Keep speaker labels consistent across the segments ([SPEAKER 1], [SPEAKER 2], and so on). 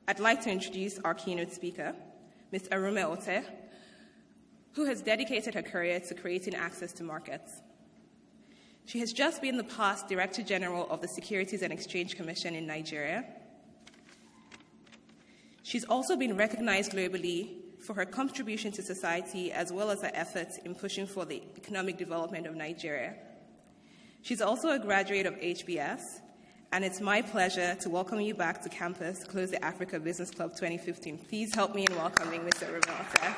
[SPEAKER 1] I'd like to introduce our keynote speaker, Ms. Arunma Oteh, who has dedicated her career to creating access to markets. She has just been the past Director General of the Securities and Exchange Commission in Nigeria. She's also been recognized globally for her contribution to society as well as her efforts in pushing for the economic development of Nigeria. She's also a graduate of HBS, and it's my pleasure to welcome you back to campus to close the Africa Business Club 2015. Please help me in welcoming Mr. Arunma Oteh.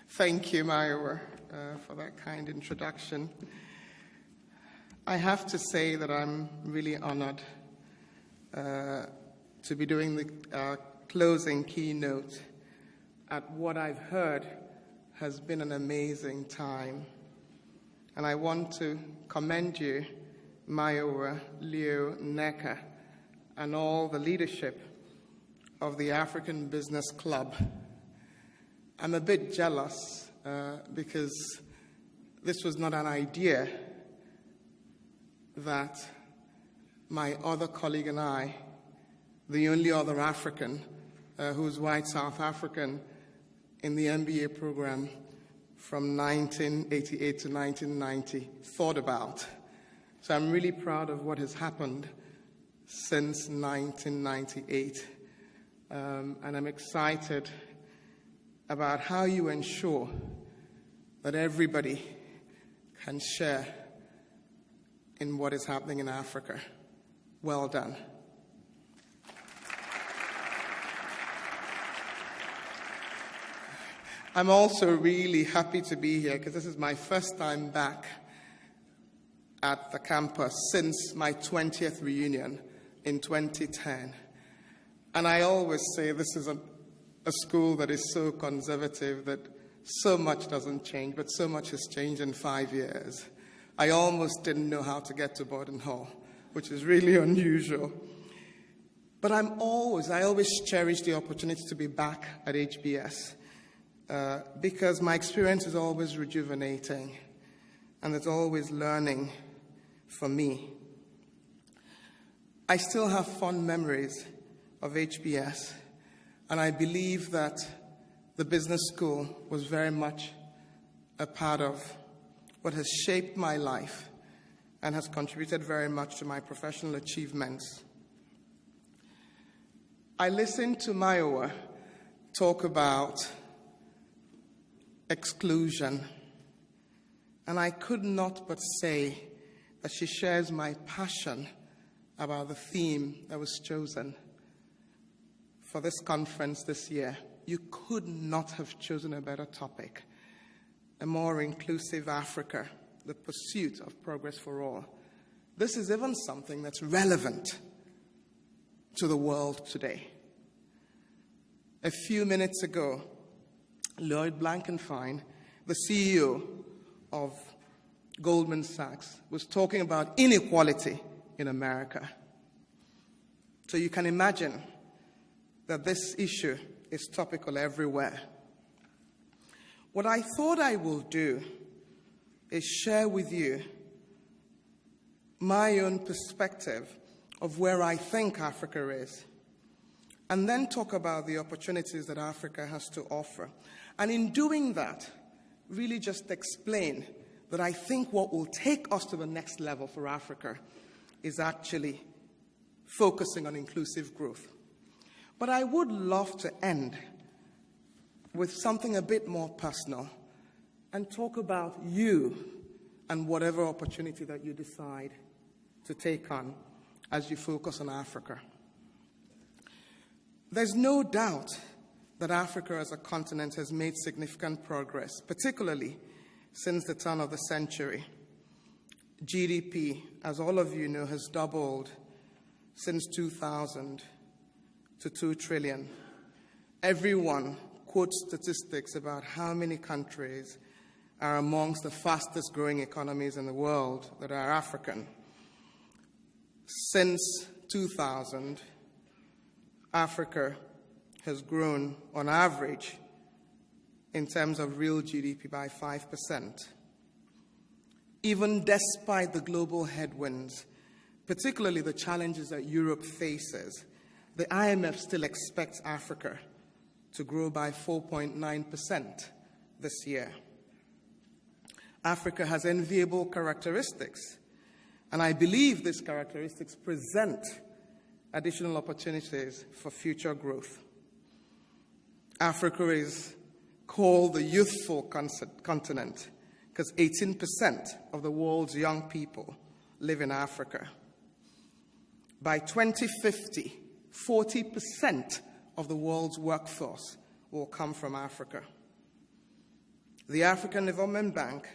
[SPEAKER 2] Thank you, Mayowa, for that kind introduction. I have to say that I'm really honored to be doing the closing keynote at what I've heard has been an amazing time. And I want to commend you, Mayowa, Leo, Neka, and all the leadership of the African Business Club. I'm a bit jealous because this was not an idea that my other colleague and I, the only other African who's white South African in the MBA program from 1988 to 1990, thought about. So I'm really proud of what has happened since 1998. And I'm excited about how you ensure that everybody can share in what is happening in Africa. Well done. I'm also really happy to be here because this is my first time back at the campus since my 20th reunion in 2010. And I always say this is a school that is so conservative that so much doesn't change, but so much has changed in 5 years. I almost didn't know how to get to Borden Hall, which is really unusual. But I always cherish the opportunity to be back at HBS because my experience is always rejuvenating and there's always learning for me. I still have fond memories of HBS. And I believe that the business school was very much a part of what has shaped my life and has contributed very much to my professional achievements. I listened to Mayowa talk about exclusion, and I could not but say that she shares my passion about the theme that was chosen for this conference this year. You could not have chosen a better topic. A more inclusive Africa, the pursuit of progress for all. This is even something that's relevant to the world today. A few minutes ago, Lloyd Blankfein, the CEO of Goldman Sachs, was talking about inequality in America. So you can imagine that this issue is topical everywhere. What I thought I will do is share with you my own perspective of where I think Africa is, and then talk about the opportunities that Africa has to offer. And in doing that, really just explain that I think what will take us to the next level for Africa is actually focusing on inclusive growth. But I would love to end with something a bit more personal and talk about you and whatever opportunity that you decide to take on as you focus on Africa. There's no doubt that Africa as a continent has made significant progress, particularly since the turn of the century. GDP, as all of you know, has doubled since 2000 to 2 trillion. Everyone quotes statistics about how many countries are amongst the fastest growing economies in the world that are African. Since 2000, Africa has grown on average in terms of real GDP by 5%. Even despite the global headwinds, particularly the challenges that Europe faces, the IMF still expects Africa to grow by 4.9% this year. Africa has enviable characteristics, and I believe these characteristics present additional opportunities for future growth. Africa is called the youthful continent because 18% of the world's young people live in Africa. By 2050, 40% of the world's workforce will come from Africa. The African Development Bank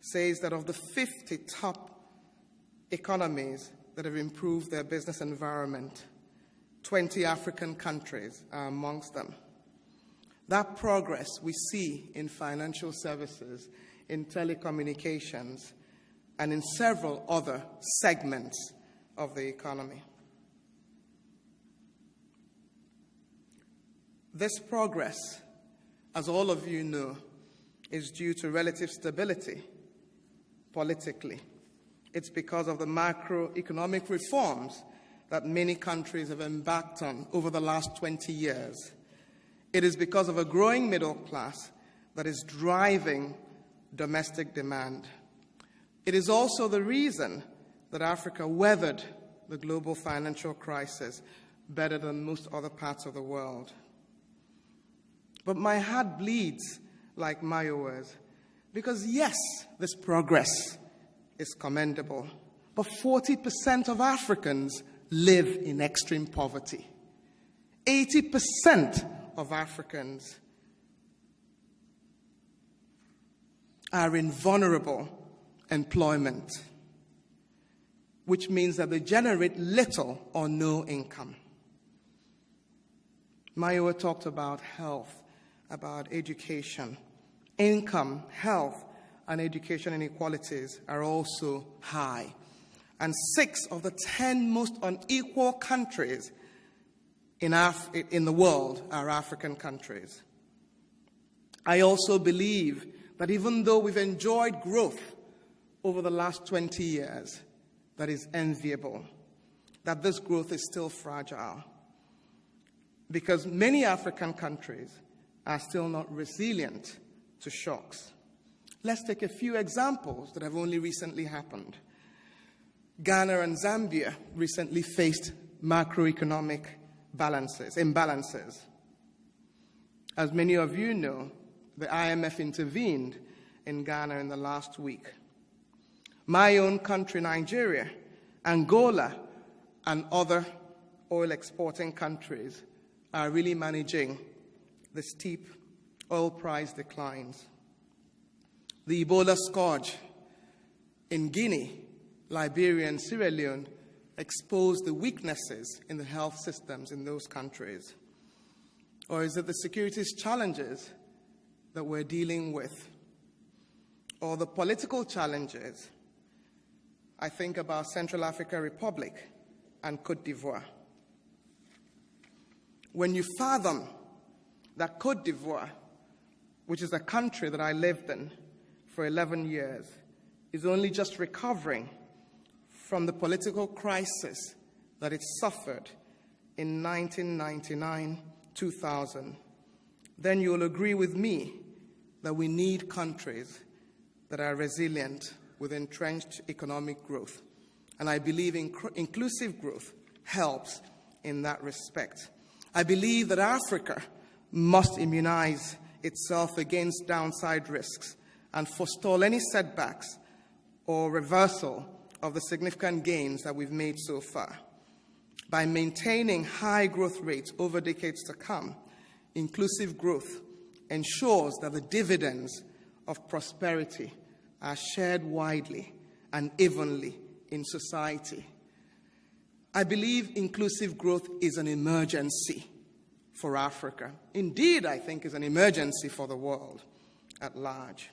[SPEAKER 2] says that of the 50 top economies that have improved their business environment, 20 African countries are amongst them. That progress we see in financial services, in telecommunications, and in several other segments of the economy. This progress, as all of you know, is due to relative stability politically. It's because of the macroeconomic reforms that many countries have embarked on over the last 20 years. It is because of a growing middle class that is driving domestic demand. It is also the reason that Africa weathered the global financial crisis better than most other parts of the world. But my heart bleeds like Mayowa's because, yes, this progress is commendable, but 40% of Africans live in extreme poverty. 80% of Africans are in vulnerable employment, which means that they generate little or no income. Mayowa talked about health, about education. Income, health, and education inequalities are also high. And 6 of the 10 most unequal countries in the world are African countries. I also believe that even though we've enjoyed growth over the last 20 years, that is enviable, that this growth is still fragile, because many African countries are still not resilient to shocks. Let's take a few examples that have only recently happened. Ghana and Zambia recently faced macroeconomic imbalances. As many of you know, the IMF intervened in Ghana in the last week. My own country, Nigeria, Angola, and other oil exporting countries are really managing the steep oil price declines. The Ebola scourge in Guinea, Liberia, and Sierra Leone exposed the weaknesses in the health systems in those countries. Or is it the securities challenges that we're dealing with? Or the political challenges? I think about Central African Republic and Cote d'Ivoire. When you fathom that Cote d'Ivoire, which is a country that I lived in for 11 years, is only just recovering from the political crisis that it suffered in 1999-2000, then you'll agree with me that we need countries that are resilient with entrenched economic growth. And I believe inclusive growth helps in that respect. I believe that Africa must immunize itself against downside risks and forestall any setbacks or reversal of the significant gains that we've made so far. By maintaining high growth rates over decades to come, inclusive growth ensures that the dividends of prosperity are shared widely and evenly in society. I believe inclusive growth is an emergency for Africa. Indeed, I think is an emergency for the world at large.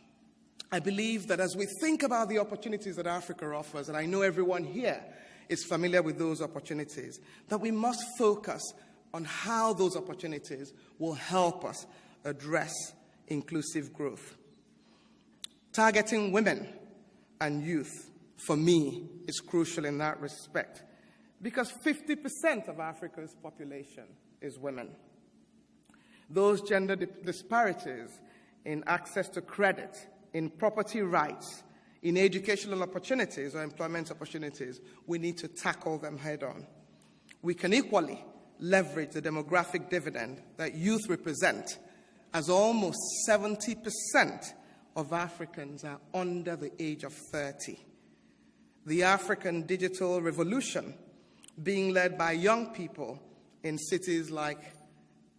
[SPEAKER 2] I believe that as we think about the opportunities that Africa offers, and I know everyone here is familiar with those opportunities, that we must focus on how those opportunities will help us address inclusive growth. Targeting women and youth, for me, is crucial in that respect, because 50% of Africa's population is women. Those gender disparities in access to credit, in property rights, in educational opportunities or employment opportunities, we need to tackle them head on. We can equally leverage the demographic dividend that youth represent, as almost 70% of Africans are under the age of 30. The African digital revolution, being led by young people in cities like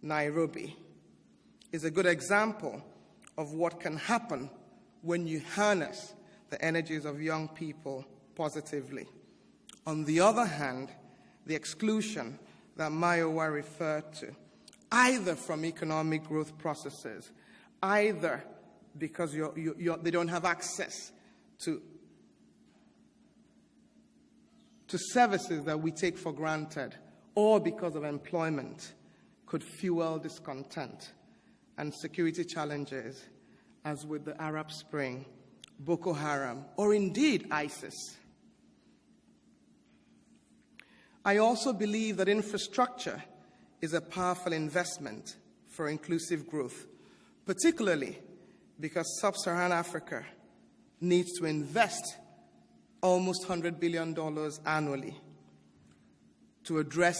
[SPEAKER 2] Nairobi, is a good example of what can happen when you harness the energies of young people positively. On the other hand, the exclusion that Mayowa referred to, either from economic growth processes, either because they don't have access to services that we take for granted, or because of employment, could fuel discontent and security challenges, as with the Arab Spring, Boko Haram, or indeed ISIS. I also believe that infrastructure is a powerful investment for inclusive growth, particularly because sub-Saharan Africa needs to invest almost $100 billion annually to address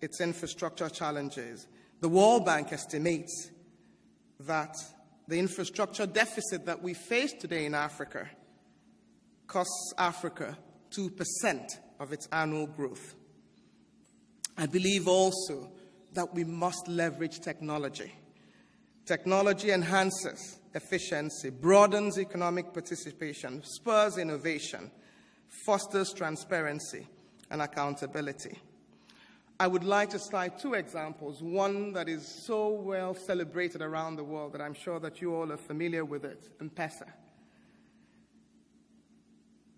[SPEAKER 2] its infrastructure challenges. The World Bank estimates that the infrastructure deficit that we face today in Africa costs Africa 2% of its annual growth. I believe also that we must leverage technology. Technology enhances efficiency, broadens economic participation, spurs innovation, fosters transparency and accountability. I would like to cite two examples, one that is so well celebrated around the world that I'm sure that you all are familiar with it, M-Pesa.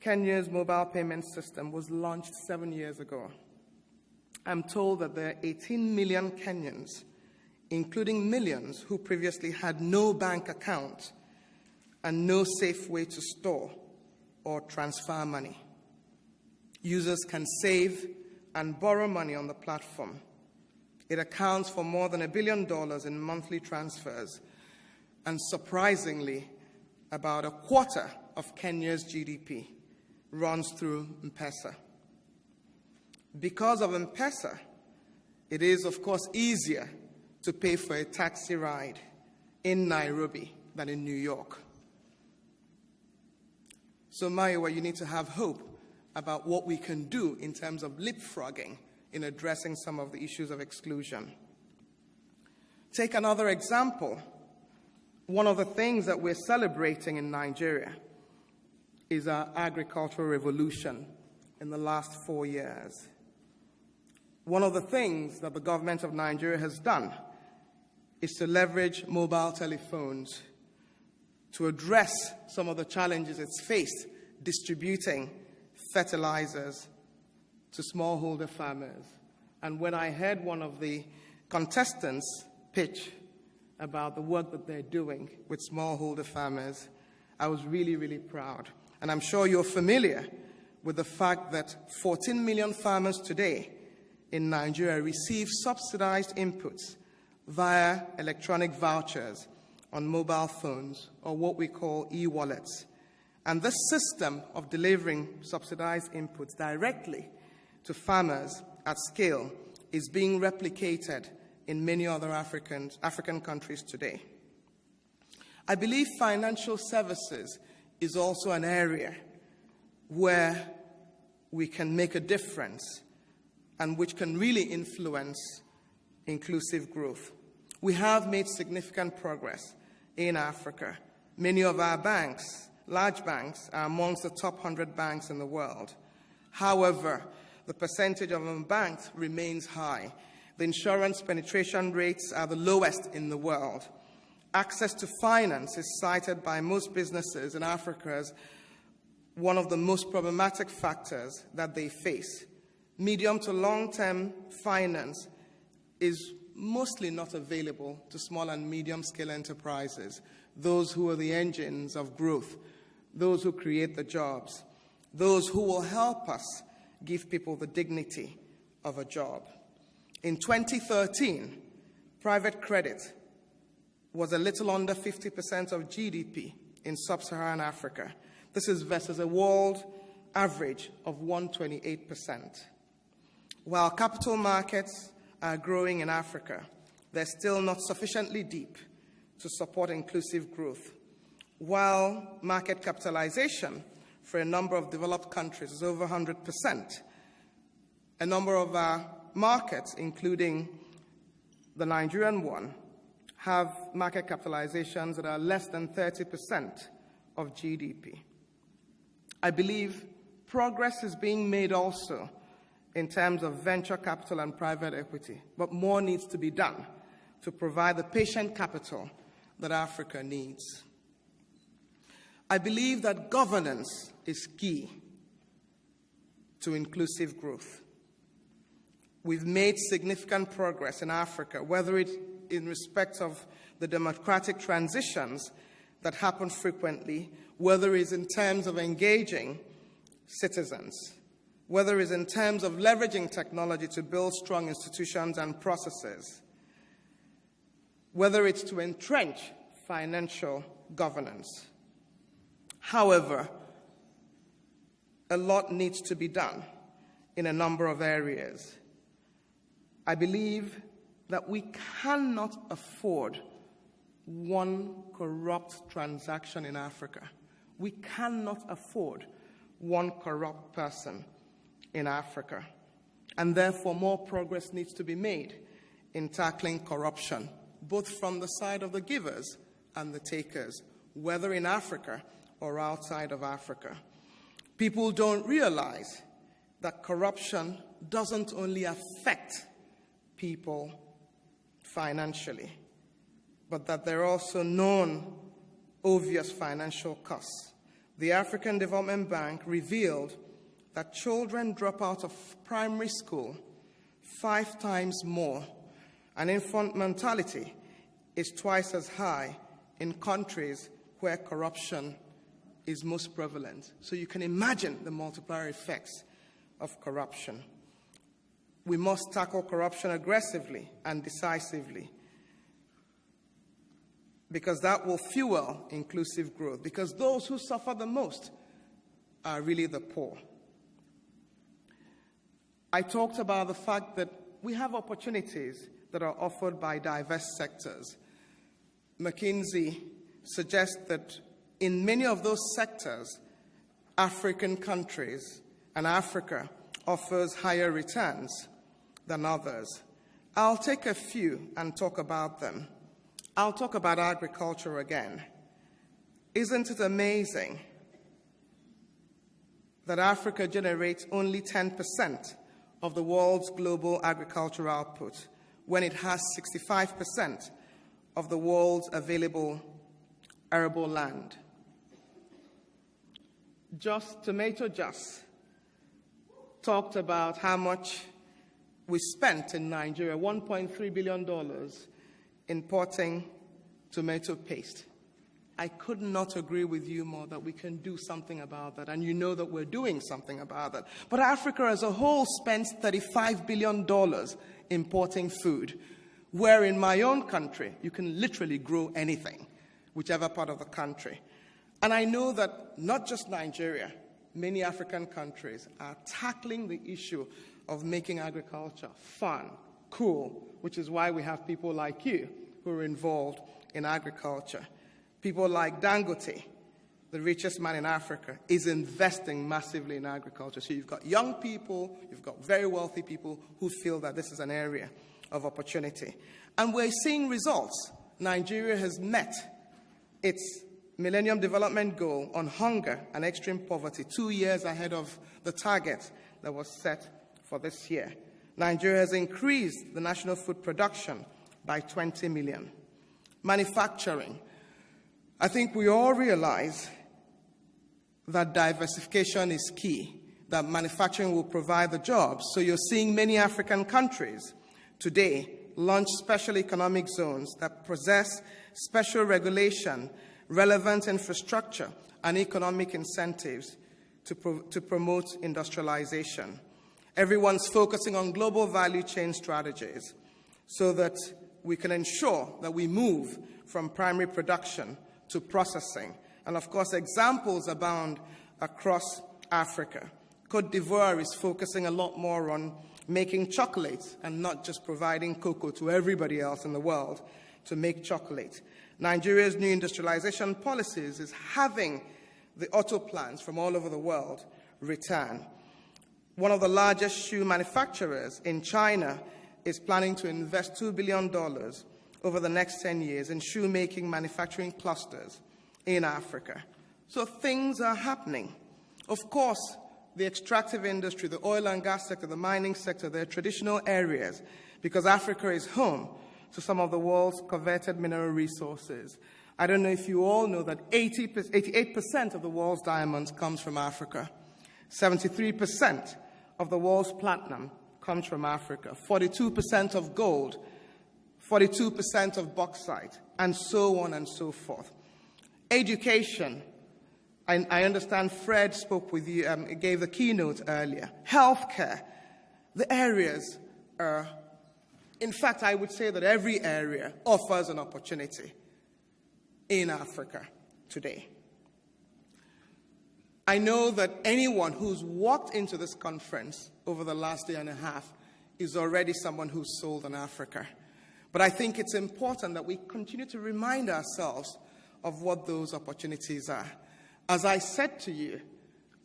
[SPEAKER 2] Kenya's mobile payment system was launched 7 years ago. I'm told that there are 18 million Kenyans, including millions who previously had no bank account and no safe way to store or transfer money. Users can save and borrow money on the platform. It accounts for more than $1 billion in monthly transfers, and surprisingly, about a quarter of Kenya's GDP runs through M-Pesa. Because of M-Pesa, it is, of course, easier to pay for a taxi ride in Nairobi than in New York. So, Mayowa, you need to have hope about what we can do in terms of leapfrogging in addressing some of the issues of exclusion. Take another example. One of the things that we're celebrating in Nigeria is our agricultural revolution in the last 4 years. One of the things that the government of Nigeria has done is to leverage mobile telephones to address some of the challenges it's faced distributing fertilizers to smallholder farmers. And when I heard one of the contestants pitch about the work that they're doing with smallholder farmers, I was really, really proud. And I'm sure you're familiar with the fact that 14 million farmers today in Nigeria receive subsidized inputs via electronic vouchers on mobile phones, or what we call e-wallets. And this system of delivering subsidized inputs directly to farmers at scale is being replicated in many other African countries today. I believe financial services is also an area where we can make a difference and which can really influence inclusive growth. We have made significant progress in Africa. Many of our banks, large banks, are amongst the top 100 banks in the world. However, the percentage of unbanked remains high. The insurance penetration rates are the lowest in the world. Access to finance is cited by most businesses in Africa as one of the most problematic factors that they face. Medium to long-term finance is mostly not available to small and medium-scale enterprises, those who are the engines of growth, those who create the jobs, those who will help us give people the dignity of a job. In 2013, private credit was a little under 50% of GDP in sub-Saharan Africa. This is versus a world average of 128%. While capital markets are growing in Africa, they're still not sufficiently deep to support inclusive growth. While market capitalization for a number of developed countries is over 100%, a number of our markets, including the Nigerian one, have market capitalizations that are less than 30% of GDP. I believe progress is being made also in terms of venture capital and private equity, but more needs to be done to provide the patient capital that Africa needs. I believe that governance is key to inclusive growth. We've made significant progress in Africa, whether it in respect of the democratic transitions that happen frequently, whether it's in terms of engaging citizens, whether it's in terms of leveraging technology to build strong institutions and processes, whether it's to entrench financial governance. However, a lot needs to be done in a number of areas. I believe that we cannot afford one corrupt transaction in Africa. We cannot afford one corrupt person in Africa. And therefore, more progress needs to be made in tackling corruption, both from the side of the givers and the takers, whether in Africa or outside of Africa. People don't realize that corruption doesn't only affect people financially, but that there are also known obvious financial costs. The African Development Bank revealed that children drop out of primary school 5 times more, and infant mortality is twice as high in countries where corruption is most prevalent. So you can imagine the multiplier effects of corruption. We must tackle corruption aggressively and decisively, because that will fuel inclusive growth, because those who suffer the most are really the poor. I talked about the fact that we have opportunities that are offered by diverse sectors. McKinsey suggests that in many of those sectors, African countries and Africa offers higher returns than others. I'll take a few and talk about them. I'll talk about agriculture again. Isn't it amazing that Africa generates only 10% of the world's global agricultural output when it has 65% of the world's available arable land? Tomato Just talked about how much we spent in Nigeria, $1.3 billion, importing tomato paste. I could not agree with you more that we can do something about that, and you know that we're doing something about that. But Africa as a whole spends $35 billion importing food, where in my own country, you can literally grow anything, whichever part of the country. And I know that not just Nigeria, many African countries are tackling the issue of making agriculture fun, cool, which is why we have people like you who are involved in agriculture. People like Dangote, the richest man in Africa, is investing massively in agriculture. So you've got young people, you've got very wealthy people who feel that this is an area of opportunity. And we're seeing results. Nigeria has met its Millennium Development Goal on hunger and extreme poverty 2 years ahead of the target that was set for this year. Nigeria has increased the national food production by 20 million. Manufacturing. I think we all realize that diversification is key, that manufacturing will provide the jobs. So you're seeing many African countries today launch special economic zones that possess special regulation, relevant infrastructure, and economic incentives to promote industrialization. Everyone's focusing on global value chain strategies so that we can ensure that we move from primary production to processing. And of course, examples abound across Africa. Côte d'Ivoire is focusing a lot more on making chocolate and not just providing cocoa to everybody else in the world to make chocolate. Nigeria's new industrialization policies is having the auto plants from all over the world return. One of the largest shoe manufacturers in China is planning to invest $2 billion over the next 10 years in shoemaking manufacturing clusters in Africa. So things are happening. Of course, the extractive industry, the oil and gas sector, the mining sector, they're traditional areas because Africa is home to some of the world's coveted mineral resources. I don't know if you all know that 88% of the world's diamonds comes from Africa. 73% of the world's platinum comes from Africa. 42% of gold, 42% of bauxite, and so on and so forth. Education. I understand Fred spoke with you, gave the keynote earlier. Healthcare. The areas are, in fact, I would say that every area offers an opportunity in Africa today. I know that anyone who's walked into this conference over the last day and a half is already someone who's sold on Africa. But I think it's important that we continue to remind ourselves of what those opportunities are. As I said to you,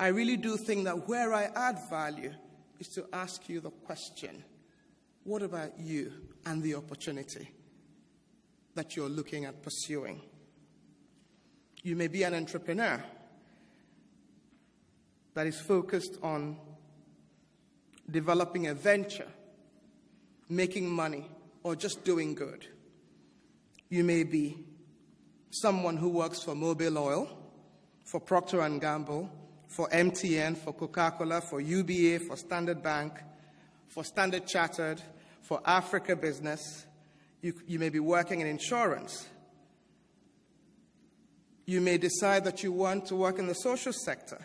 [SPEAKER 2] I really do think that where I add value is to ask you the question, what about you and the opportunity that you're looking at pursuing? You may be an entrepreneur that is focused on developing a venture, making money, or just doing good. You may be someone who works for Mobil Oil, for Procter & Gamble, for MTN, for Coca-Cola, for UBA, for Standard Bank, for Standard Chartered, for Africa Business. You may be working in insurance. You may decide that you want to work in the social sector.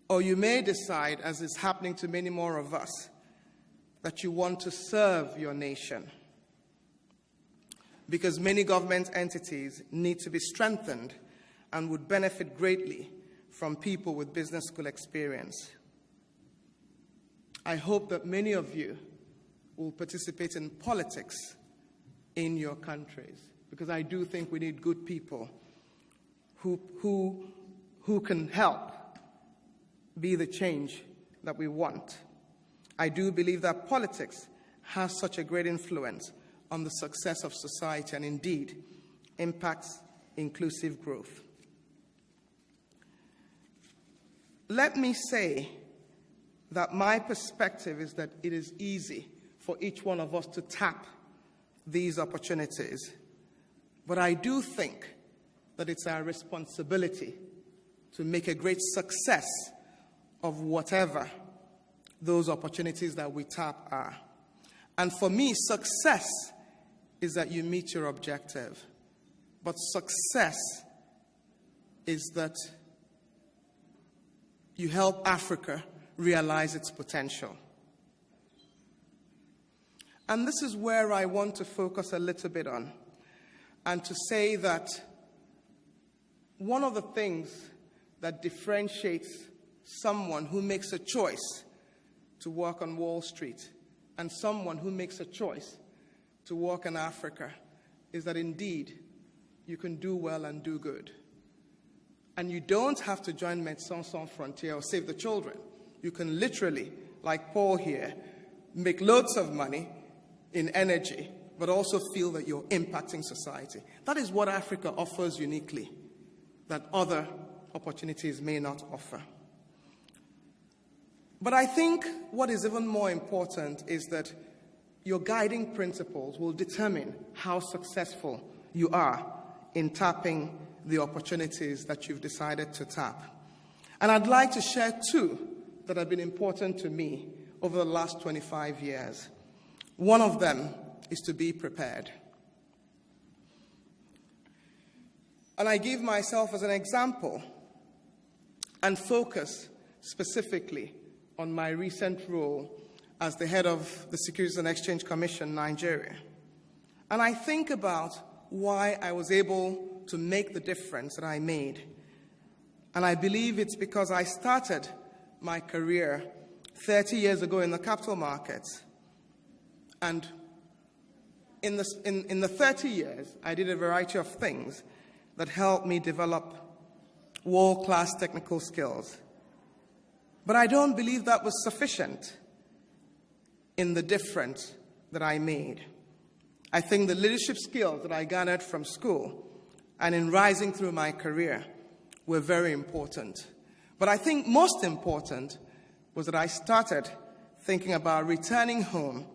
[SPEAKER 2] Or you may decide, as is happening to many more of us, that you want to serve your nation. Because many government entities need to be strengthened and would benefit greatly from people with business school experience. I hope that many of you will participate in politics in your countries, because I do think we need good people who can help be the change that we want. I do believe that politics has such a great influence on the success of society and indeed impacts inclusive growth. Let me say that my perspective is that it is easy for each one of us to tap these opportunities. But I do think that it's our responsibility to make a great success of whatever those opportunities that we tap are. And for me, success is that you meet your objective. But success is that you help Africa realize its potential. And this is where I want to focus a little bit on, and to say that one of the things that differentiates someone who makes a choice to work on Wall Street and someone who makes a choice to work in Africa is that indeed you can do well and do good. And you don't have to join Médecins Sans Frontières or Save the Children. You can literally, like Paul here, make loads of money in energy, but also feel that you're impacting society. That is what Africa offers uniquely, that other opportunities may not offer. But I think what is even more important is that your guiding principles will determine how successful you are in tapping the opportunities that you've decided to tap. And I'd like to share two that have been important to me over the last 25 years. One of them is to be prepared. And I give myself as an example and focus specifically on my recent role as the head of the Securities and Exchange Commission, Nigeria. And I think about why I was able to make the difference that I made. And I believe it's because I started my career 30 years ago in the capital markets. And in the 30 years, I did a variety of things that helped me develop world-class technical skills. But I don't believe that was sufficient in the difference that I made. I think the leadership skills that I garnered from school and in rising through my career were very important. But I think most important was that I started thinking about returning home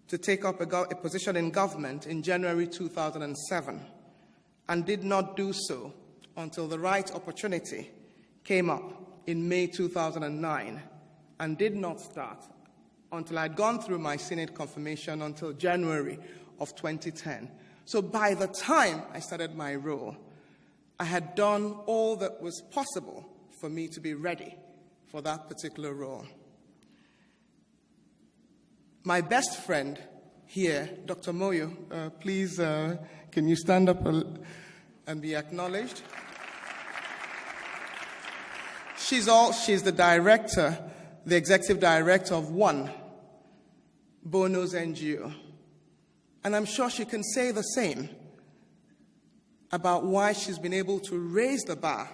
[SPEAKER 2] to take up a position in government in January 2007, and did not do so until the right opportunity came up in May 2009, and did not start until I'd gone through my Senate confirmation until January of 2010. So by the time I started my role, I had done all that was possible for me to be ready for that particular role. My best friend here, Dr. Moyo, please, can you stand up and be acknowledged? She's the director, the executive director of One, Bono's NGO. And I'm sure she can say the same about why she's been able to raise the bar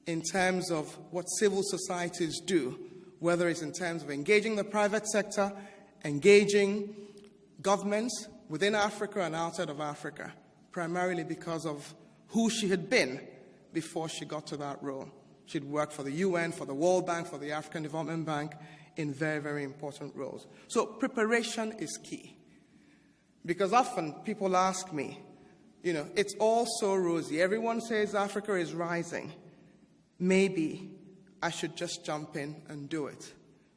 [SPEAKER 2] in terms of what civil societies do, whether it's in terms of engaging the private sector, engaging governments within Africa and outside of Africa, primarily because of who she had been before she got to that role. She'd worked for the UN, for the World Bank, for the African Development Bank in very, very important roles. So preparation is key. Because often people ask me, it's all so rosy. Everyone says Africa is rising. Maybe I should just jump in and do it.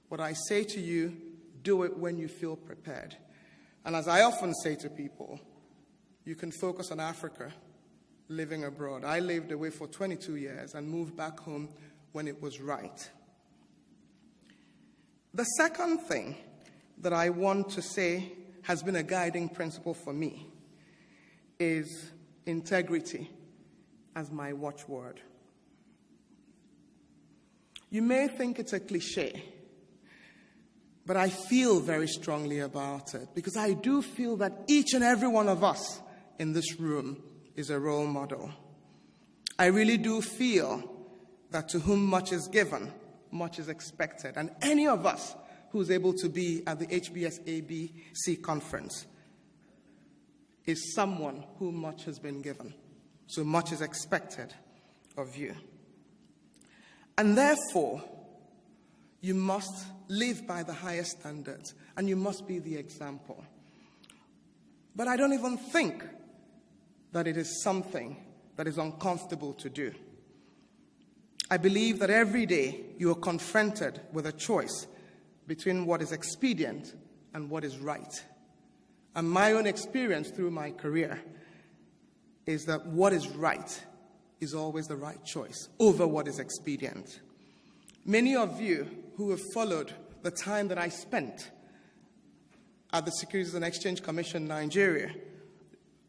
[SPEAKER 2] What I say to you, do it when you feel prepared. And as I often say to people, you can focus on Africa living abroad. I lived away for 22 years and moved back home when it was right. The second thing that I want to say has been a guiding principle for me is integrity as my watchword. You may think it's a cliche, but I feel very strongly about it because I do feel that each and every one of us in this room is a role model. I really do feel that to whom much is given, much is expected. And any of us who's able to be at the HBS ABC conference is someone whom much has been given. So much is expected of you. And therefore, you must live by the highest standards, and you must be the example. But I don't even think that it is something that is uncomfortable to do. I believe that every day you are confronted with a choice between what is expedient and what is right. And my own experience through my career is that what is right is always the right choice over what is expedient. Many of you who have followed the time that I spent at the Securities and Exchange Commission, Nigeria,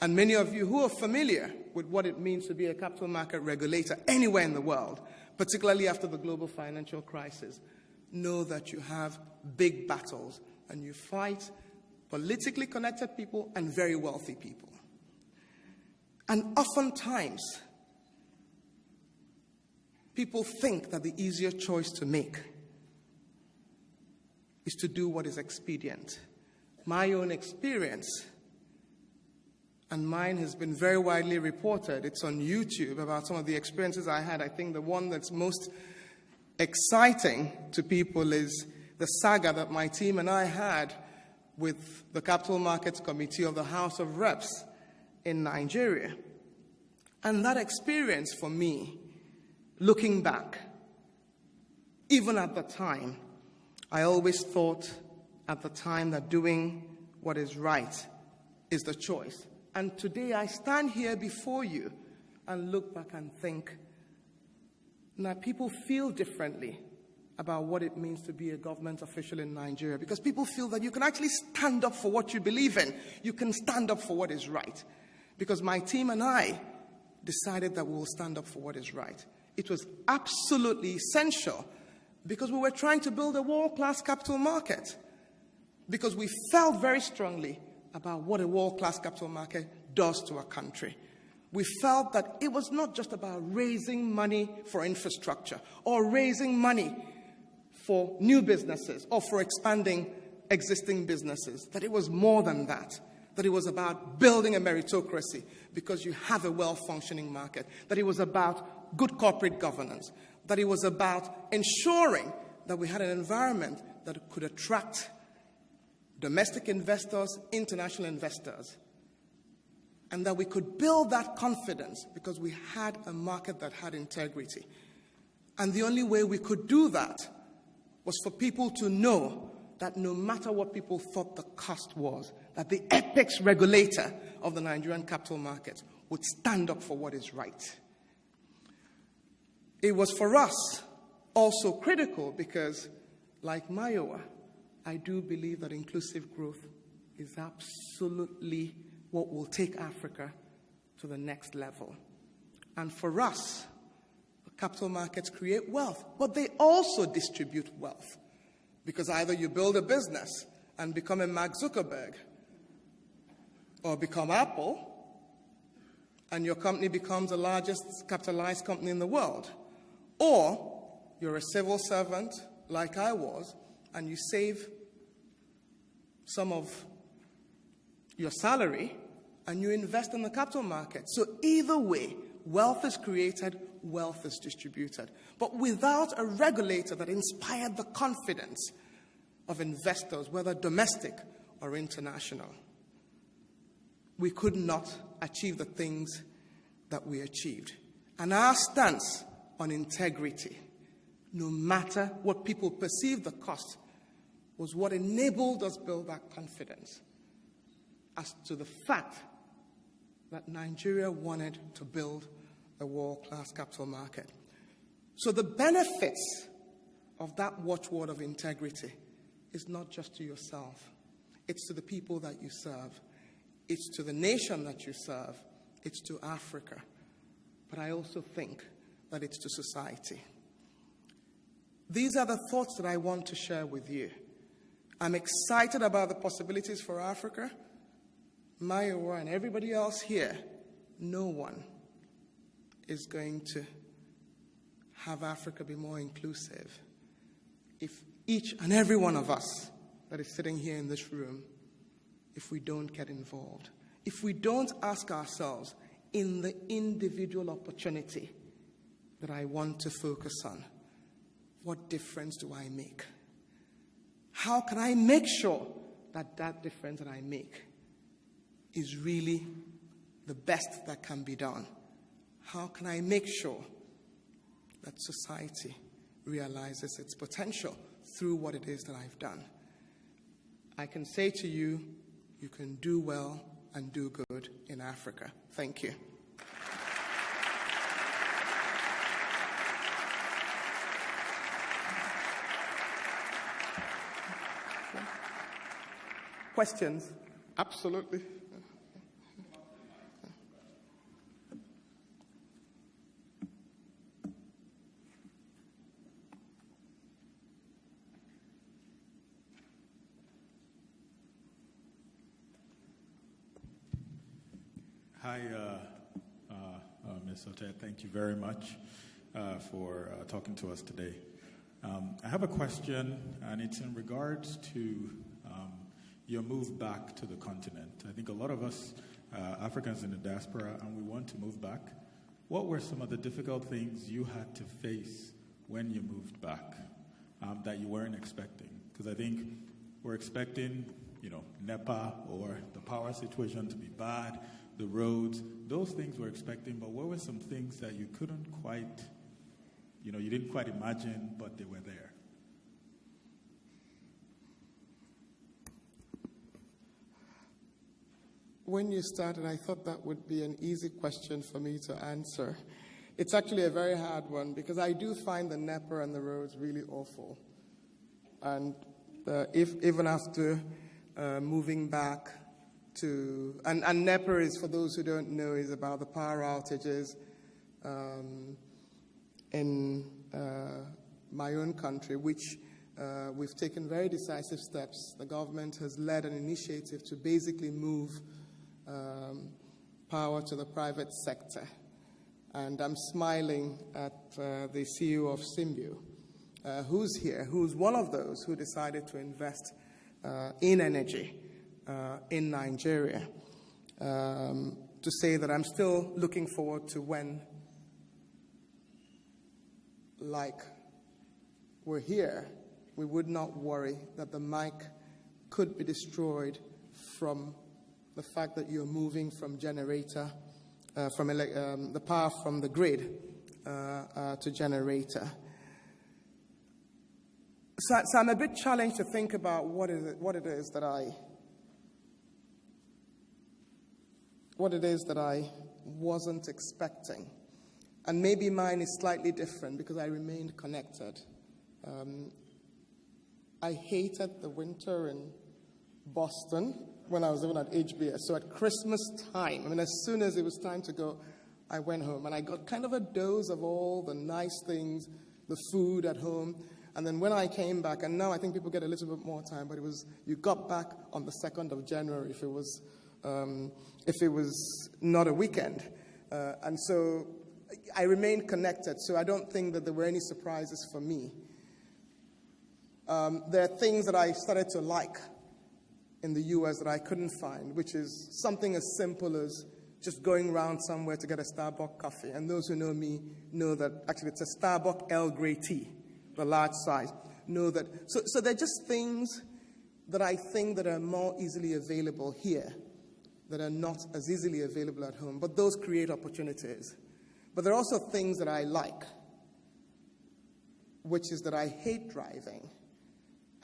[SPEAKER 2] and many of you who are familiar with what it means to be a capital market regulator anywhere in the world, particularly after the global financial crisis, know that you have big battles and you fight politically connected people and very wealthy people. And oftentimes, people think that the easier choice to make is to do what is expedient. My own experience, and mine has been very widely reported, it's on YouTube, about some of the experiences I had. I think the one that's most exciting to people is the saga that my team and I had with the Capital Markets Committee of the House of Reps in Nigeria. And that experience for me, looking back, even at the time, I always thought at the time that doing what is right is the choice. And today I stand here before you and look back and think that people feel differently about what it means to be a government official in Nigeria, because people feel that you can actually stand up for what you believe in. You can stand up for what is right. Because my team and I decided that we will stand up for what is right. It was absolutely essential because we were trying to build a world-class capital market. Because we felt very strongly about what a world-class capital market does to a country. We felt that it was not just about raising money for infrastructure or raising money for new businesses or for expanding existing businesses, that it was more than that it was about building a meritocracy because you have a well-functioning market, that it was about good corporate governance, that it was about ensuring that we had an environment that could attract domestic investors, international investors, and that we could build that confidence because we had a market that had integrity. And the only way we could do that was for people to know that no matter what people thought the cost was, that the apex regulator of the Nigerian capital market would stand up for what is right. It was for us also critical because, like Mayowa, I do believe that inclusive growth is absolutely what will take Africa to the next level. And for us, the capital markets create wealth, but they also distribute wealth. Because either you build a business and become a Mark Zuckerberg, or become Apple, and your company becomes the largest capitalized company in the world. Or you're a civil servant, like I was, and you save some of your salary and you invest in the capital market. So either way, wealth is created, wealth is distributed. But without a regulator that inspired the confidence of investors, whether domestic or international, we could not achieve the things that we achieved. And our stance on integrity, no matter what people perceive the cost, was what enabled us build that confidence as to the fact that Nigeria wanted to build a world-class capital market. So the benefits of that watchword of integrity is not just to yourself. It's to the people that you serve. It's to the nation that you serve. It's to Africa. But I also think that it's to society. These are the thoughts that I want to share with you. I'm excited about the possibilities for Africa. Mayowa and everybody else here, no one is going to have Africa be more inclusive if each and every one of us that is sitting here in this room, if we don't get involved, if we don't ask ourselves in the individual opportunity that I want to focus on, what difference do I make? How can I make sure that that difference that I make is really the best that can be done? How can I make sure that society realizes its potential through what it is that I've done? I can say to you, you can do well and do good in Africa. Thank you. Questions? Absolutely.
[SPEAKER 3] Hi, Ms. Oteh. Thank you very much for talking to us today. I have a question, and it's in regards to your move back to the continent. I think a lot of us Africans in the diaspora, and we want to move back. What were some of the difficult things you had to face when you moved back that you weren't expecting? Because I think we're expecting, NEPA or the power situation to be bad, the roads, those things we're expecting, but what were some things that you couldn't quite, you didn't quite imagine, but they were there?
[SPEAKER 2] when you started, I thought that would be an easy question for me to answer. It's actually a very hard one because I do find the NEPA and the roads really awful. And even after moving back to, and NEPA is, for those who don't know, is about the power outages in my own country, which we've taken very decisive steps. The government has led an initiative to basically move power to the private sector. And I'm smiling at the CEO of Symbio, who's here, who's one of those who decided to invest in energy in Nigeria, to say that I'm still looking forward to when, like we're here, we would not worry that the mic could be destroyed from the fact that you're moving from generator, from the power from the grid to generator. So I'm a bit challenged to think about what it is that I wasn't expecting. And maybe mine is slightly different because I remained connected. I hated the winter in Boston when I was living at HBS. So at Christmas time, as soon as it was time to go, I went home. And I got kind of a dose of all the nice things, the food at home. And then when I came back, and now I think people get a little bit more time, but you got back on the 2nd of January if it was not a weekend. And so I remained connected. So I don't think that there were any surprises for me. There are things that I started to like in the U.S. that I couldn't find, which is something as simple as just going around somewhere to get a Starbucks coffee. And those who know me know that actually it's a Starbucks Earl Grey tea, the large size. Know that. So they're just things that I think that are more easily available here, that are not as easily available at home. But those create opportunities. But there are also things that I like, which is that I hate driving.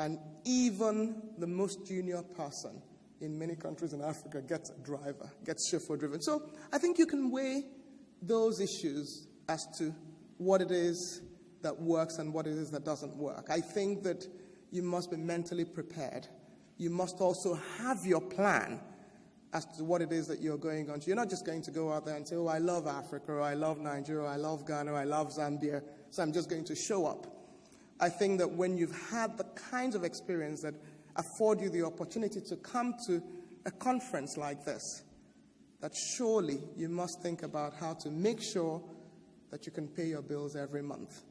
[SPEAKER 2] And even the most junior person in many countries in Africa gets a driver, gets chauffeur-driven. So I think you can weigh those issues as to what it is that works and what it is that doesn't work. I think that you must be mentally prepared. You must also have your plan as to what it is that you're going on to. You're not just going to go out there and say, oh, I love Africa, or I love Nigeria, or I love Ghana, or I love Zambia, so I'm just going to show up. I think that when you've had the kinds of experience that afford you the opportunity to come to a conference like this, that surely you must think about how to make sure that you can pay your bills every month.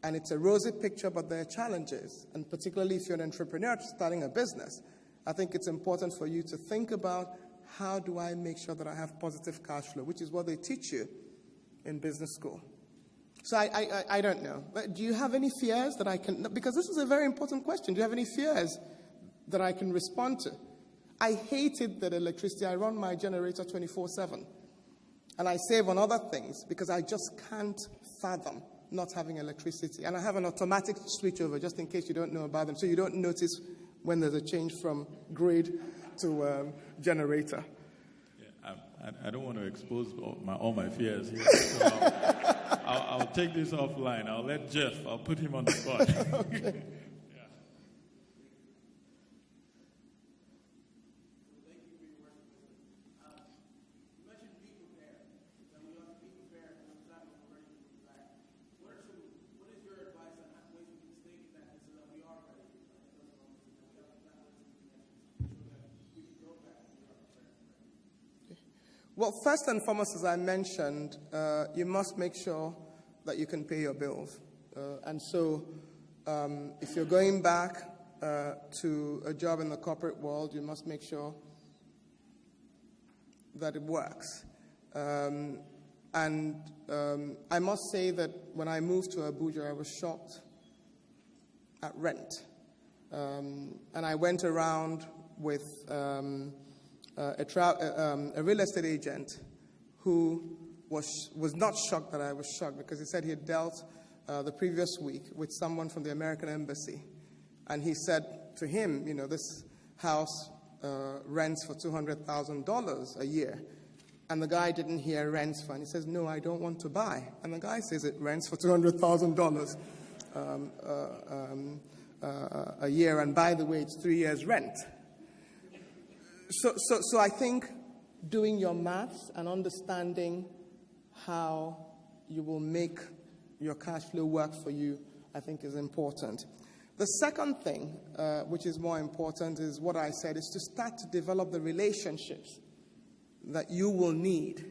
[SPEAKER 2] And it's a rosy picture, but there are challenges. And particularly if you're an entrepreneur starting a business, I think it's important for you to think about, how do I make sure that I have positive cash flow, which is what they teach you in business school. So I don't know. But do you have any fears that I can, because this is a very important question. Do you have any fears that I can respond to? I hated that electricity. I run my generator 24/7. And I save on other things because I just can't fathom not having electricity. And I have an automatic switchover just in case you don't know about them, so you don't notice when there's a change from grid to generator.
[SPEAKER 3] Yeah, I don't want to expose all my fears here. So I'll take this offline. I'll let Jeff, I'll put him on the spot.
[SPEAKER 2] Okay. Well, first and foremost, as I mentioned, you must make sure that you can pay your bills. And so if you're going back to a job in the corporate world, you must make sure that it works. And I must say that when I moved to Abuja, I was shocked at rent. And I went around with a real estate agent who was not shocked that I was shocked, because he said he had dealt the previous week with someone from the American embassy. And he said to him, this house rents for $200,000 a year. And the guy didn't hear rents for, and he says, no, I don't want to buy. And the guy says it rents for $200,000 a year, and by the way, it's 3 years rent. So I think doing your maths and understanding how you will make your cash flow work for you, I think is important. The second thing, which is more important, is what I said, is to start to develop the relationships that you will need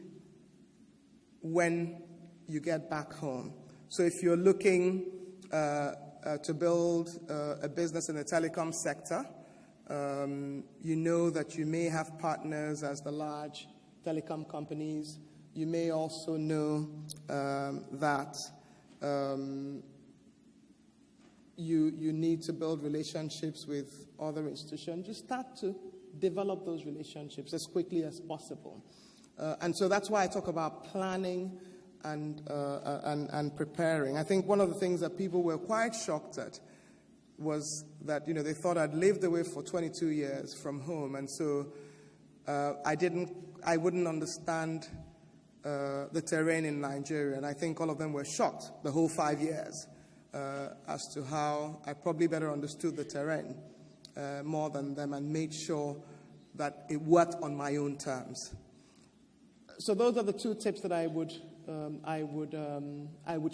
[SPEAKER 2] when you get back home. So if you're looking to build a business in the telecom sector, you know that you may have partners as the large telecom companies. You may also know that you need to build relationships with other institutions. You start to develop those relationships as quickly as possible. And so that's why I talk about planning and preparing. I think one of the things that people were quite shocked at was that, they thought I'd lived away for 22 years from home, and so I wouldn't understand the terrain in Nigeria, and I think all of them were shocked the whole 5 years as to how I probably better understood the terrain more than them, and made sure that it worked on my own terms. So those are the two tips that I would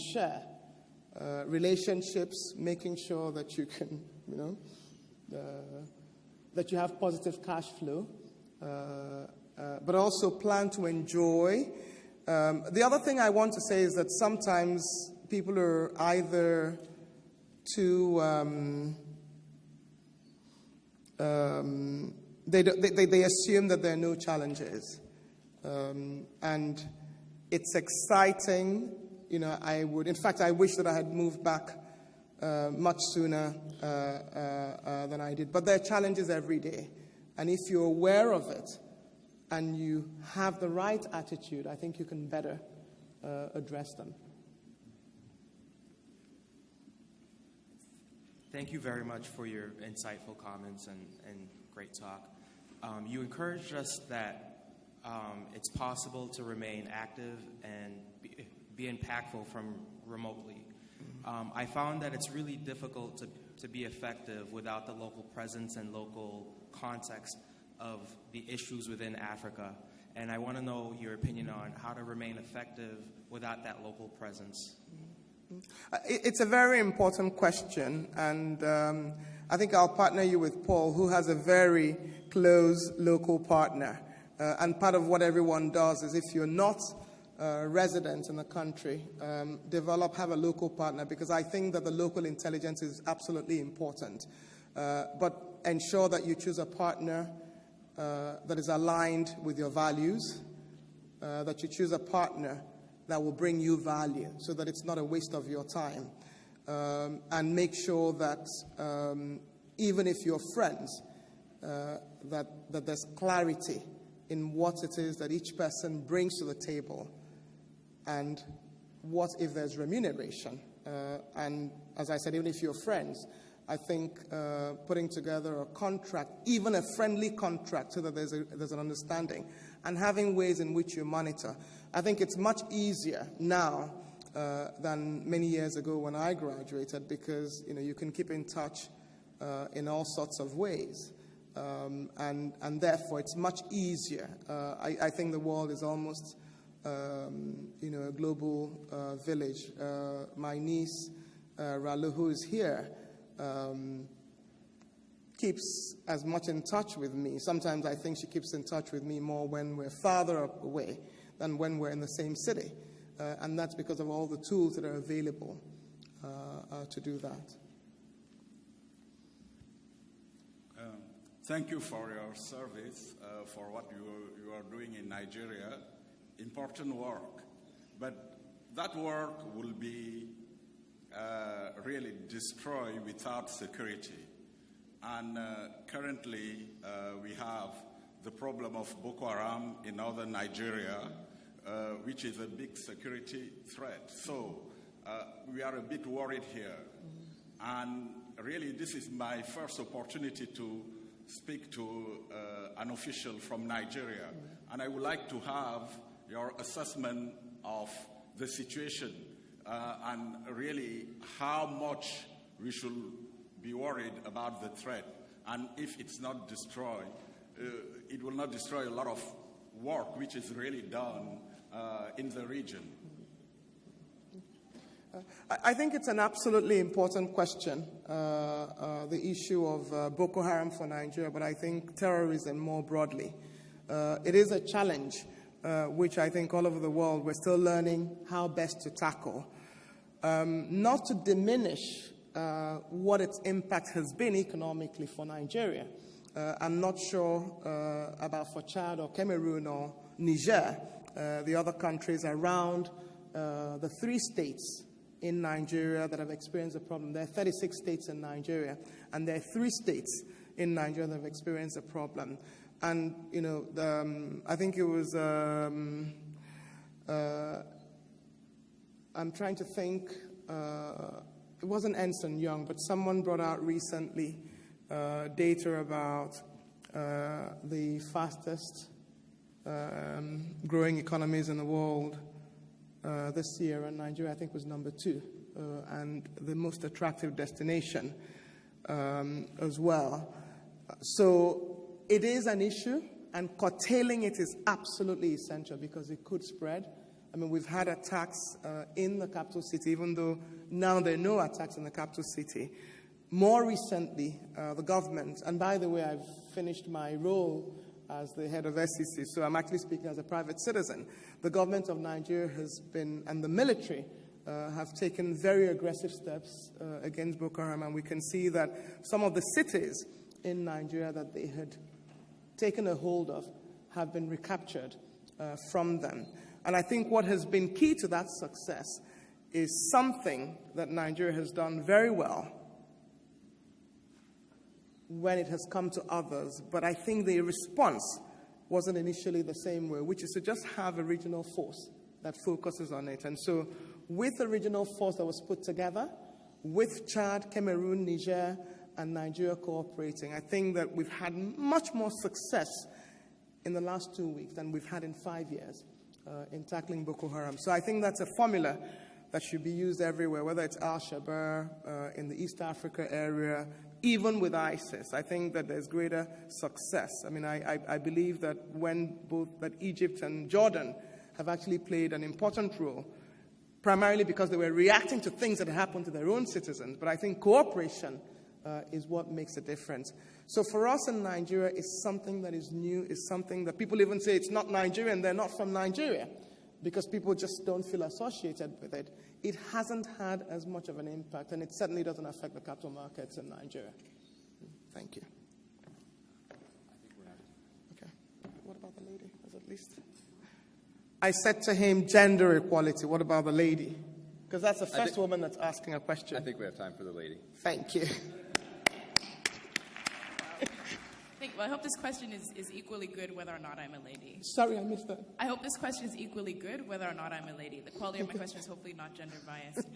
[SPEAKER 2] share. Relationships, making sure that you can, that you have positive cash flow, but also plan to enjoy. The other thing I want to say is that sometimes people are either too, they assume that there are no challenges. And it's exciting. I wish that I had moved back much sooner than I did. But there are challenges every day. And if you're aware of it and you have the right attitude, I think you can better address them.
[SPEAKER 4] Thank you very much for your insightful comments and great talk. You encouraged us that it's possible to remain active and be impactful from remotely. I found that it's really difficult to be effective without the local presence and local context of the issues within Africa. And I want to know your opinion on how to remain effective without that local presence.
[SPEAKER 2] It's a very important question, and I think I'll partner you with Paul, who has a very close local partner. And part of what everyone does is, if you're not resident in the country, have a local partner, because I think that the local intelligence is absolutely important. But ensure that you choose a partner that is aligned with your values, that you choose a partner that will bring you value so that it's not a waste of your time. And make sure that even if you're friends, that there's clarity in what it is that each person brings to the table, and what if there's remuneration. And as I said, even if you're friends, I think putting together a contract, even a friendly contract, so that there's an understanding, and having ways in which you monitor. I think it's much easier now than many years ago when I graduated, because you can keep in touch in all sorts of ways. And therefore, it's much easier. I think the world is almost, a global village. My niece, Ralu, who is here, keeps as much in touch with me. Sometimes I think she keeps in touch with me more when we're farther away than when we're in the same city. And that's because of all the tools that are available to do that.
[SPEAKER 5] Thank you for your service, for what you are doing in Nigeria. Important work. But that work will be really destroyed without security. And currently, we have the problem of Boko Haram in northern Nigeria, which is a big security threat. So we are a bit worried here. And really, this is my first opportunity to speak to an official from Nigeria, and I would like to have your assessment of the situation and really how much we should be worried about the threat. And if it's not destroyed, it will not destroy a lot of work which is really done in the region.
[SPEAKER 2] I think it's an absolutely important question, the issue of Boko Haram for Nigeria, but I think terrorism more broadly. It is a challenge which I think all over the world we're still learning how best to tackle. Not to diminish what its impact has been economically for Nigeria. I'm not sure about for Chad or Cameroon or Niger, the other countries around the 3 states in Nigeria that have experienced a problem. There are 36 states in Nigeria, and there are 3 states in Nigeria that have experienced a problem. And, you know, I think it was, I'm trying to think, it wasn't Ensign Young, but someone brought out recently data about the fastest growing economies in the world this year, and Nigeria, I think, was number 2, and the most attractive destination as well. So it is an issue, and curtailing it is absolutely essential because it could spread. I mean, we've had attacks in the capital city, even though now there are no attacks in the capital city. More recently, the government, and by the way, I've finished my role as the head of SEC, so I'm actually speaking as a private citizen. The government of Nigeria has been, and the military, have taken very aggressive steps against Boko Haram, and we can see that some of the cities in Nigeria that they had taken a hold of have been recaptured from them. And I think what has been key to that success is something that Nigeria has done very well when it has come to others, but I think the response wasn't initially the same way, which is to just have a regional force that focuses on it. And so with the regional force that was put together, with Chad, Cameroon, Niger, and Nigeria cooperating, I think that we've had much more success in the last 2 weeks than we've had in 5 years in tackling Boko Haram. So I think that's a formula that should be used everywhere, whether it's Al-Shabaab in the East Africa area, even with ISIS. I think that there's greater success. I mean, I believe that that Egypt and Jordan have actually played an important role, primarily because they were reacting to things that happened to their own citizens. But I think cooperation is what makes a difference. So for us in Nigeria, it's something that is new, is something that people even say it's not Nigerian, they're not from Nigeria, because people just don't feel associated with it. It hasn't had as much of an impact, and it certainly doesn't affect the capital markets in Nigeria. Thank you.
[SPEAKER 4] I think we're out.
[SPEAKER 2] Okay. What about the lady? At least I said to him, gender equality. What about the lady? Because that's the first woman that's asking a question.
[SPEAKER 6] I think we have time for the lady.
[SPEAKER 2] Thank you.
[SPEAKER 1] Well, I hope this question is equally good whether or not I'm a lady.
[SPEAKER 2] Sorry, I missed that.
[SPEAKER 1] I hope this question is equally good whether or not I'm a lady. The quality of my question is hopefully not gender biased.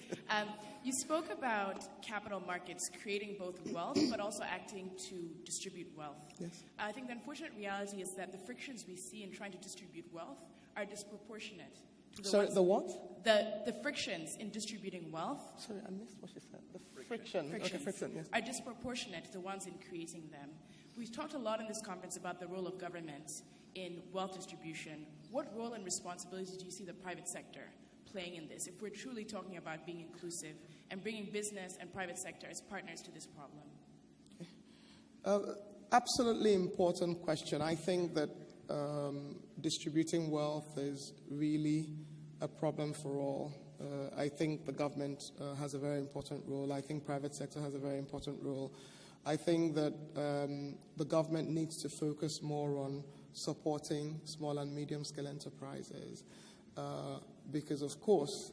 [SPEAKER 1] You spoke about capital markets creating both wealth but also acting to distribute wealth.
[SPEAKER 2] Yes.
[SPEAKER 1] I think the unfortunate reality is that the frictions we see in trying to distribute wealth are disproportionate.
[SPEAKER 2] The what?
[SPEAKER 1] The frictions in distributing wealth.
[SPEAKER 2] Sorry, I missed what you said. The friction. Okay, friction, yes.
[SPEAKER 1] Are disproportionate to the ones in creating them. We've talked a lot in this conference about the role of government in wealth distribution. What role and responsibilities do you see the private sector playing in this, if we're truly talking about being inclusive and bringing business and private sector as partners to this problem?
[SPEAKER 2] Absolutely important question. I think that distributing wealth is really a problem for all. I think the government has a very important role. I think private sector has a very important role. I think that the government needs to focus more on supporting small and medium-scale enterprises because, of course,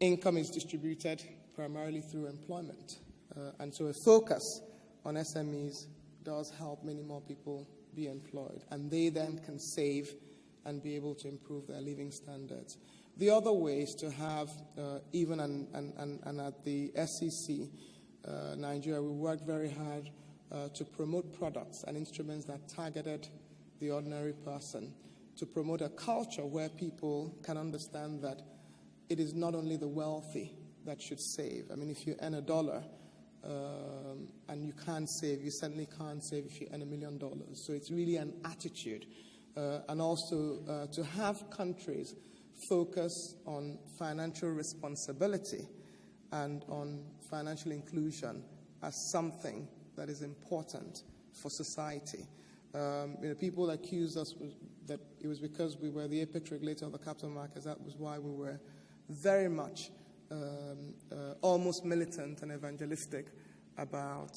[SPEAKER 2] income is distributed primarily through employment. And so a focus on SMEs does help many more people be employed, and they then can save and be able to improve their living standards. The other way is to have, even and at the SEC, Nigeria, we worked very hard to promote products and instruments that targeted the ordinary person, to promote a culture where people can understand that it is not only the wealthy that should save. I mean, if you earn $1 and you can't save, you certainly can't save if you earn $1 million. So it's really an attitude. And also to have countries focus on financial responsibility and on financial inclusion as something that is important for society. People accused us that it was because we were the apex regulator of the capital markets. That was why we were very much almost militant and evangelistic about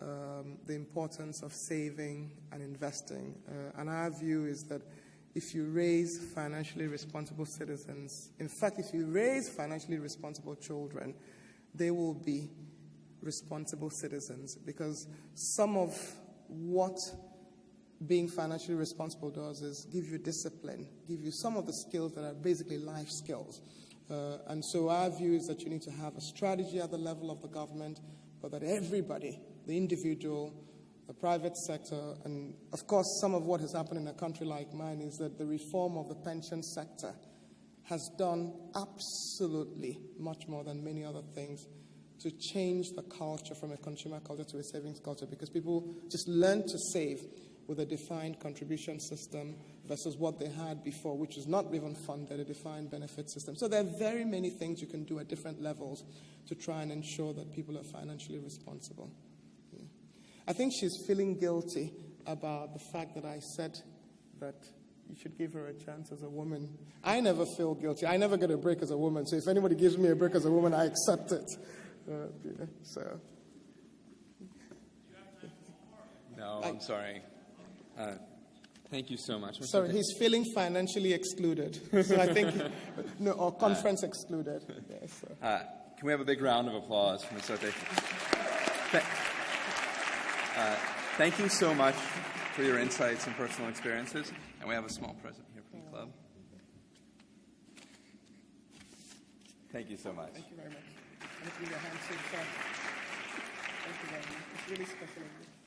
[SPEAKER 2] the importance of saving and investing. And our view is that if you raise financially responsible citizens, in fact, if you raise financially responsible children, they will be responsible citizens, because some of what being financially responsible does is give you discipline, give you some of the skills that are basically life skills. And so our view is that you need to have a strategy at the level of the government, but that everybody, the individual, the private sector, and of course some of what has happened in a country like mine is that the reform of the pension sector has done absolutely much more than many other things to change the culture from a consumer culture to a savings culture, because people just learn to save with a defined contribution system versus what they had before, which is not even funded, a defined benefit system. So there are very many things you can do at different levels to try and ensure that people are financially responsible. Yeah. I think she's feeling guilty about the fact that I said that you should give her a chance as a woman. I never feel guilty. I never get a break as a woman. So if anybody gives me a break as a woman, I accept it. So.
[SPEAKER 6] No, I'm sorry. Thank you so much.
[SPEAKER 2] Sorry, he's feeling financially excluded. So I think, or conference excluded. Yeah, so.
[SPEAKER 6] Can we have a big round of applause for Ms. Oteh? Thank you so much for your insights and personal experiences. And we have a small present here from the club. Thank you so much.
[SPEAKER 2] Thank you very much. Thank you very much. It's really special of you.